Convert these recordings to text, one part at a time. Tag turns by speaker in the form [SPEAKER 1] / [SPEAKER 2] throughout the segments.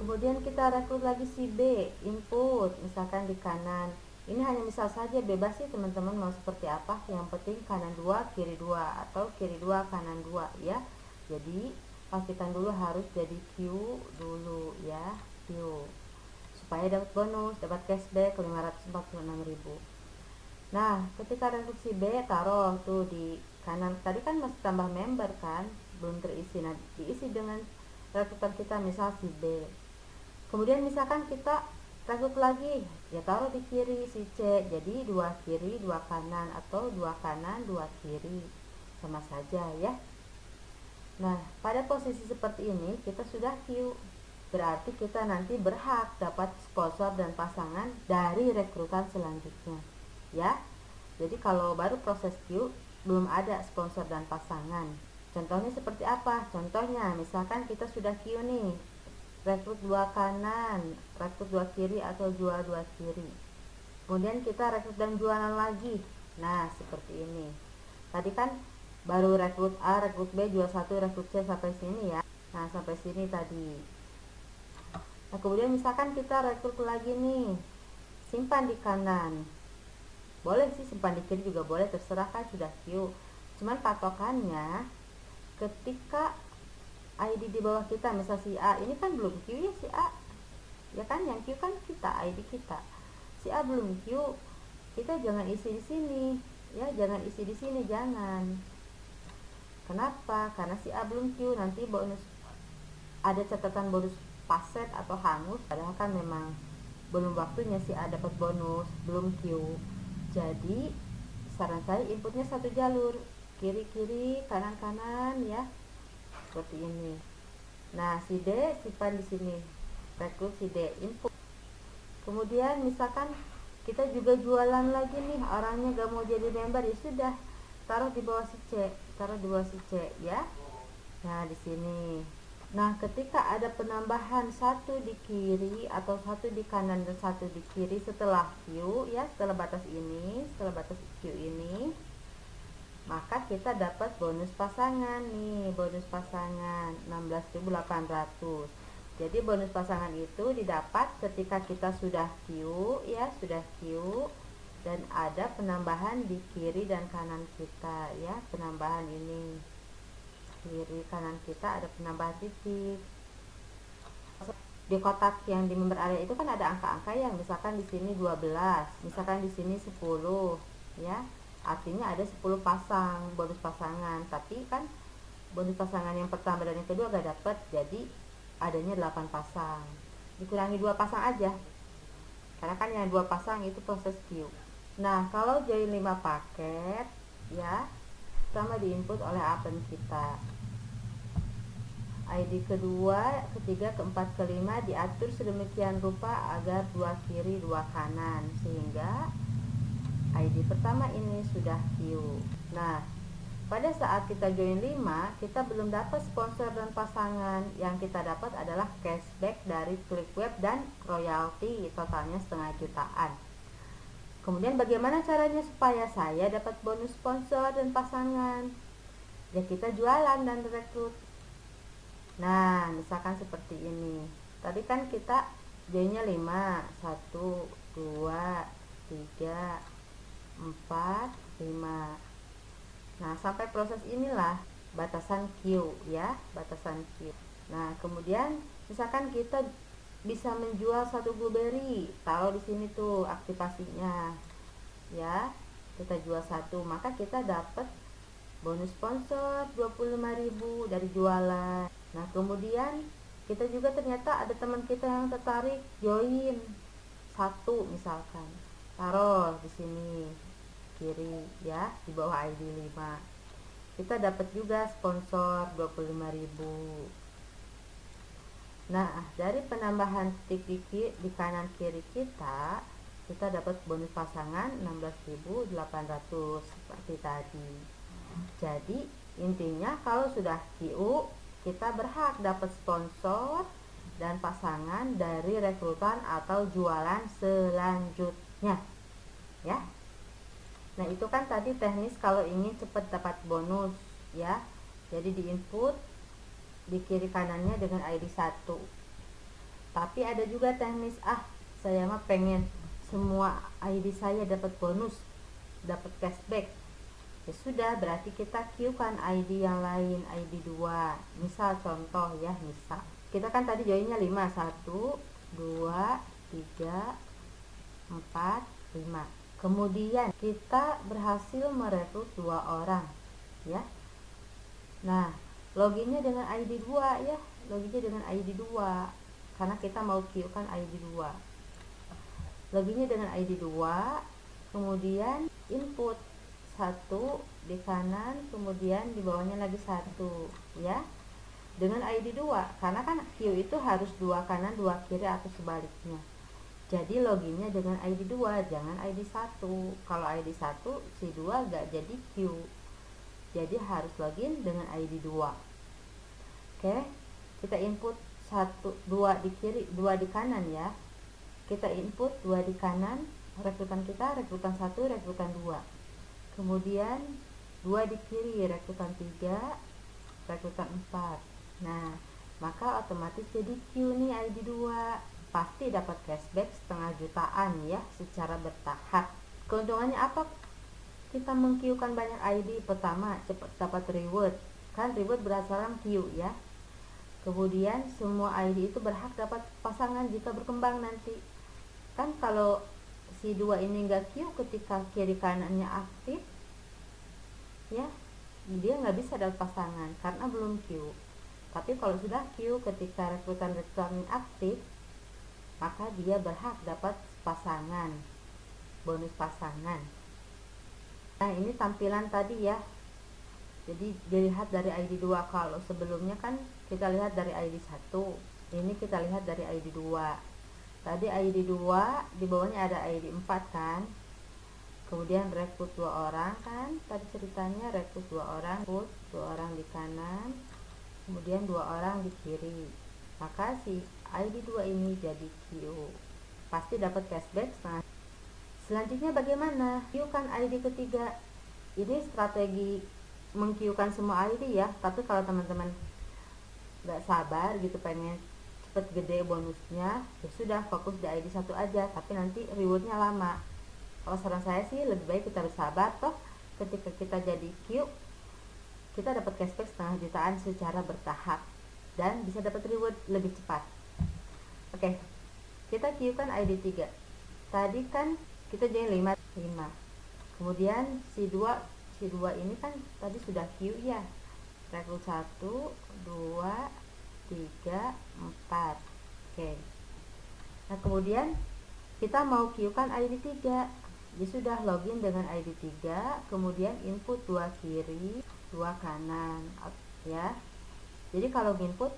[SPEAKER 1] Kemudian kita rekrut lagi si B, input misalkan di kanan. Ini hanya misal saja, bebas sih teman-teman mau seperti apa, yang penting kanan 2 kiri 2 atau kiri 2 kanan 2 ya. Jadi pastikan dulu harus jadi Q dulu ya, Q, supaya dapat bonus, dapat cashback 546.000. Nah, ketika rekrut si B, taruh tuh di kanan. Tadi kan masih tambah member kan, belum terisi. Nah, diisi dengan rekrutan kita, misal si B. Kemudian misalkan kita rekrut lagi, ya taruh di kiri si C. Jadi 2 kiri 2 kanan atau 2 kanan 2 kiri, sama saja ya. Nah, pada posisi seperti ini kita sudah Q. Berarti kita nanti berhak dapat sponsor dan pasangan dari rekrutan selanjutnya ya. Jadi kalau baru proses Q belum ada sponsor dan pasangan. Contohnya seperti apa? Contohnya misalkan kita sudah Q nih, rekrut 2 kanan, rekrut 2 kiri atau jual 2 kiri. Kemudian kita rekrut dan jualan lagi. Nah, seperti ini. Tadi kan baru rekrut A, rekrut B, jual 1, rekrut C sampai sini ya. Nah, sampai sini tadi. Nah, kemudian misalkan kita rekrut lagi nih, simpan di kanan. Boleh sih simpan di kiri juga boleh, terserah kan sudah Q. Cuman patokannya ketika ID di bawah kita, misal si A ini kan belum Q ya, si A ya kan, yang Q kan kita, ID kita. Si A belum Q, kita jangan isi di sini ya, jangan isi di sini, jangan. Kenapa? Karena si A belum Q, nanti bonus, ada catatan bonus paset atau hangus, padahal kan memang belum waktunya si A dapat bonus, belum Q. Jadi saran saya inputnya satu jalur, kiri-kiri kanan-kanan ya, seperti ini. Nah, si D simpan di sini, rekrut si D, input. Kemudian misalkan kita juga jualan lagi nih, orangnya gak mau jadi member, ya sudah, taruh di bawah si C, taruh di bawah si C ya. Nah, di sini. Nah, ketika ada penambahan satu di kiri atau satu di kanan dan satu di kiri setelah Q ya, setelah batas ini, setelah batas Q ini, maka kita dapat bonus pasangan nih, bonus pasangan 16.800. Jadi bonus pasangan itu didapat ketika kita sudah Q ya, sudah Q dan ada penambahan di kiri dan kanan kita ya, penambahan ini. Kiri kanan kita ada penambahan titik. Di kotak yang di member area itu kan ada angka-angka yang misalkan di sini 12, misalkan di sini 10 ya. Artinya ada 10 pasang bonus pasangan, tapi kan bonus pasangan yang pertama dan yang kedua gak dapet, jadi adanya 8 pasang. Dikurangi 2 pasang aja. Karena kan yang 2 pasang itu proses Q. Nah, kalau join 5 paket ya, pertama diinput oleh admin kita. ID kedua, ketiga, keempat, kelima diatur sedemikian rupa agar 2 kiri 2 kanan, sehingga ID pertama ini sudah Q. Nah, pada saat kita join 5, kita belum dapat sponsor dan pasangan. Yang kita dapat adalah cashback dari klik web dan royalti, totalnya 0,5 jutaan. Kemudian bagaimana caranya supaya saya dapat bonus sponsor dan pasangan? Ya kita jualan dan rekrut. Nah, misalkan seperti ini. Tadi kan kita joinnya 5, 1, 2, 3, 4, 5. Nah, sampai proses inilah batasan Q ya, batasan Q. Nah, kemudian misalkan kita bisa menjual 1 blueberry, taruh di sini tuh aktivasinya ya. Kita jual 1, maka kita dapat bonus sponsor 25.000 dari jualan. Nah, kemudian kita juga ternyata ada teman kita yang tertarik join 1 misalkan, taruh di sini kiri ya, di bawah ID 5. Kita dapat juga sponsor 25.000. Nah, dari penambahan titik di kanan kiri kita dapat bonus pasangan 16.800 seperti tadi. Jadi intinya kalau sudah Q, kita berhak dapat sponsor dan pasangan dari rekrutan atau jualan selanjutnya ya. Nah, itu kan tadi teknis kalau ingin cepat dapat bonus ya. Jadi di input di kiri kanannya dengan ID 1. Tapi ada juga teknis, saya mah pengen semua ID saya dapat bonus, dapat cashback. Ya sudah, berarti kita queue kan ID yang lain, ID 2. Misal contoh ya, misal kita kan tadi joinnya 5, 1 2 3 4 5. Kemudian kita berhasil merekrut 2 orang ya. Nah, loginnya dengan ID 2 ya, loginnya dengan ID 2 karena kita mau queue kan ID 2. Loginnya dengan ID 2, kemudian input 1 di kanan, kemudian di bawahnya lagi 1 ya. Dengan ID 2, karena kan queue itu harus 2 kanan 2 kiri atau sebaliknya. Jadi loginnya dengan ID 2, jangan ID 1. Kalau ID 1, si 2 gak jadi queue. Jadi harus login dengan ID 2. Oke, kita input 1 2 di kiri, 2 di kanan ya. Kita input 2 di kanan, rekrutan kita rekrutan 1, rekrutan 2. Kemudian 2 di kiri, rekrutan 3, rekrutan 4. Nah, maka otomatis jadi Q nih ID 2. Pasti dapat cashback setengah jutaan ya, secara bertahap. Keuntungannya apa? Kita meng-Q-kan banyak ID. Pertama, cepat dapat reward. Kan reward berdasarkan Q ya. Kemudian semua ID itu berhak dapat pasangan jika berkembang nanti. Kan kalau si 2 ini enggak Q ketika kiri kanannya aktif ya, dia nggak bisa dapat pasangan karena belum Q. Tapi kalau sudah Q ketika rekrutan aktif, maka dia berhak dapat pasangan, bonus pasangan. Nah, ini tampilan tadi ya. Jadi dilihat dari ID 2. Kalau sebelumnya kan kita lihat dari ID 1, ini kita lihat dari ID 2. Tadi ID 2 di bawahnya ada ID 4 kan. Kemudian rekrut 2 orang kan. Tadi ceritanya rekrut 2 orang, rekrut 2 orang di kanan, kemudian 2 orang di kiri. Maka si ID 2 ini jadi Q. Pasti dapat cashback setengah. Selanjutnya bagaimana? Q kan ID ketiga. Ini strategi meng-Q-kan semua ID ya. Tapi kalau teman-teman gak sabar gitu, pengen cepet gede bonusnya, ya sudah fokus di ID 1 aja, tapi nanti rewardnya lama. Kalau saran saya sih lebih baik kita bersabar, toh ketika kita jadi Q kita dapat cashback setengah jutaan secara bertahap dan bisa dapat reward lebih cepat. Oke, kita Q kan ID 3. Tadi kan kita join 5. Kemudian si 2 ini kan tadi sudah Q ya. Rekrut 1 2 3 4. Oke. Nah, kemudian kita mau Q kan ID 3. Dia sudah login dengan ID 3, kemudian input 2 kiri, 2 kanan ya. Jadi kalau input,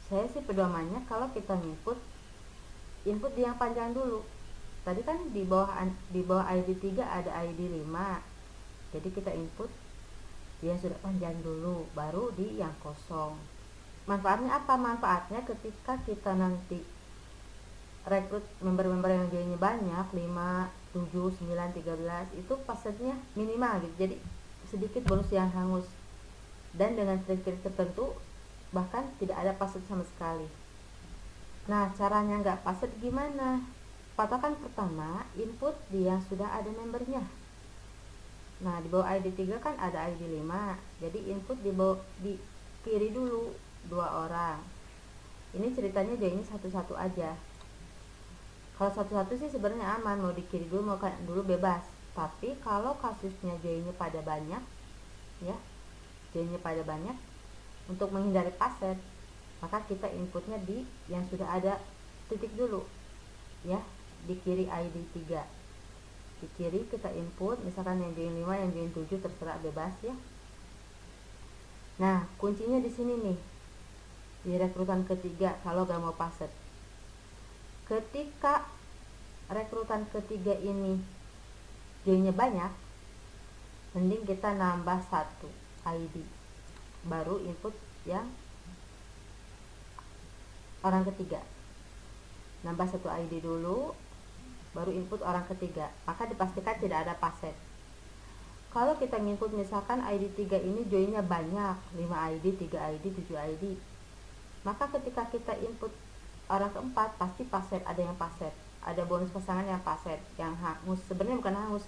[SPEAKER 1] saya sih pedomannya kalau kita input di yang panjang dulu. Tadi kan di bawah ID 3 ada ID 5. Jadi kita input dia sudah panjang dulu, baru di yang kosong. Manfaatnya apa? Manfaatnya ketika kita nanti rekrut member-member yang joinnya banyak, 5, 7, 9, 13, itu passwordnya minimal gitu. Jadi sedikit bonus yang hangus. Dan dengan trik-trik tertentu bahkan tidak ada password sama sekali. Nah, caranya nggak password gimana? Patokan pertama, input di yang sudah ada membernya. Nah, di bawah ID 3 kan ada ID 5. Jadi input di kiri dulu 2 orang. Ini ceritanya joinnya satu-satu aja. Kalau satu-satu sih sebenarnya aman, mau di kiri dulu mau kanan dulu bebas. Tapi kalau kasusnya joinnya pada banyak ya, joinnya pada banyak, untuk menghindari password, maka kita inputnya di yang sudah ada titik dulu ya, di kiri ID 3. Di kiri kita input, misalkan yang join 5, yang join 7 terserah, bebas ya. Nah, kuncinya di sini nih, di rekrutan ketiga kalau gak mau password. Ketika rekrutan ketiga ini joinnya banyak, mending kita nambah 1 ID, baru input yang orang ketiga. Nambah 1 ID dulu, baru input orang ketiga, maka dipastikan tidak ada password. Kalau kita input misalkan ID 3 ini joinnya banyak, 5 ID, 3 ID, 7 ID, maka ketika kita input orang keempat pasti paset, ada yang paset, ada bonus pasangan yang paset, yang hangus. Sebenarnya bukan hangus,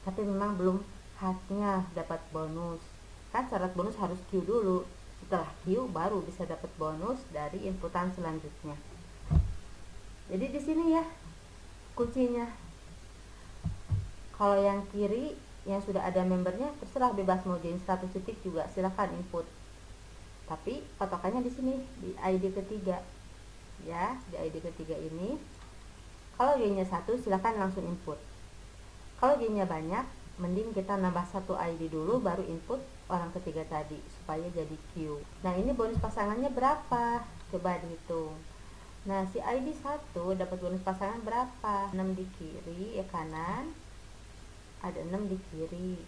[SPEAKER 1] tapi memang belum haknya dapat bonus. Kan syarat bonus harus Q dulu, setelah Q baru bisa dapat bonus dari inputan selanjutnya. Jadi di sini ya kuncinya. Kalau yang kiri yang sudah ada membernya terserah, bebas mau join 100 titik juga silahkan input, tapi patokannya di sini di ID ketiga ya, di ID ketiga ini. Kalau joinnya 1 silahkan langsung input. Kalau joinnya banyak, mending kita nambah 1 ID dulu baru input orang ketiga tadi supaya jadi Q. Nah ini bonus pasangannya berapa, coba dihitung. Nah si ID 1 dapat bonus pasangan berapa? 6 di kiri ya kanan, ada 6 di kiri,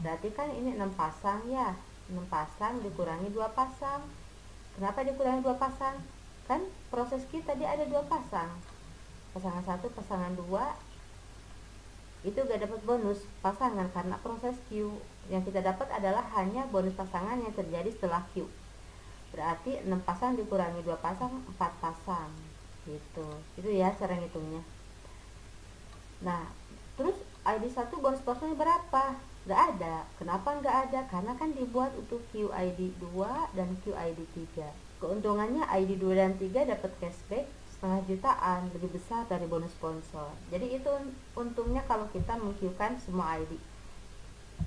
[SPEAKER 1] berarti kan ini 6 pasang ya, 6 pasang dikurangi 2 pasang. Kenapa dikurangi 2 pasang? Kan proses kita tadi ada 2 pasang, pasangan 1, pasangan 2 itu gak dapat bonus pasangan karena proses Q. Yang kita dapat adalah hanya bonus pasangan yang terjadi setelah Q. Berarti 6 pasang dikurangi 2 pasang, 4 pasang gitu. Itu ya cara ngitungnya. Nah terus ID 1 bonus pasangnya berapa? Gak ada. Kenapa gak ada? Karena kan dibuat untuk QID 2 dan QID 3. Keuntungannya ID 2 dan 3 dapat cashback setengah jutaan, lebih besar dari bonus sponsor. Jadi itu untungnya kalau kita meng-Q-kan semua ID.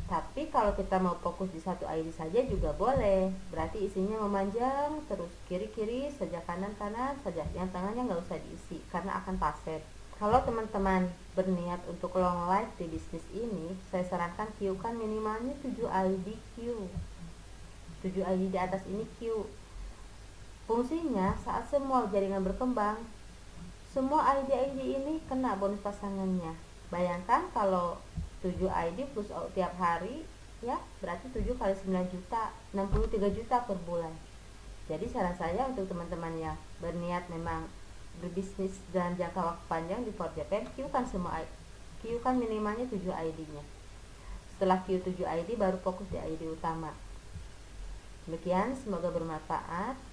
[SPEAKER 1] Tapi kalau kita mau fokus di satu ID saja juga boleh. Berarti isinya memanjang terus, kiri-kiri saja, kanan-kanan saja. Yang tengahnya nggak usah diisi karena akan paset. Kalau teman-teman berniat untuk long life di bisnis ini, saya sarankan Q kan minimalnya 7 ID Q. 7 ID di atas ini Q. Fungsinya saat semua jaringan berkembang, semua ID-ID ini kena bonus pasangannya. Bayangkan kalau 7 ID plus tiap hari ya, berarti 7 kali 9 juta, 63 juta per bulan. Jadi saran saya untuk teman-teman yang berniat memang berbisnis dan jangka waktu panjang di For Japan, Q kan semua Q kan minimalnya 7 ID-nya. Setelah Q 7 ID baru fokus di ID utama. Demikian, semoga bermanfaat.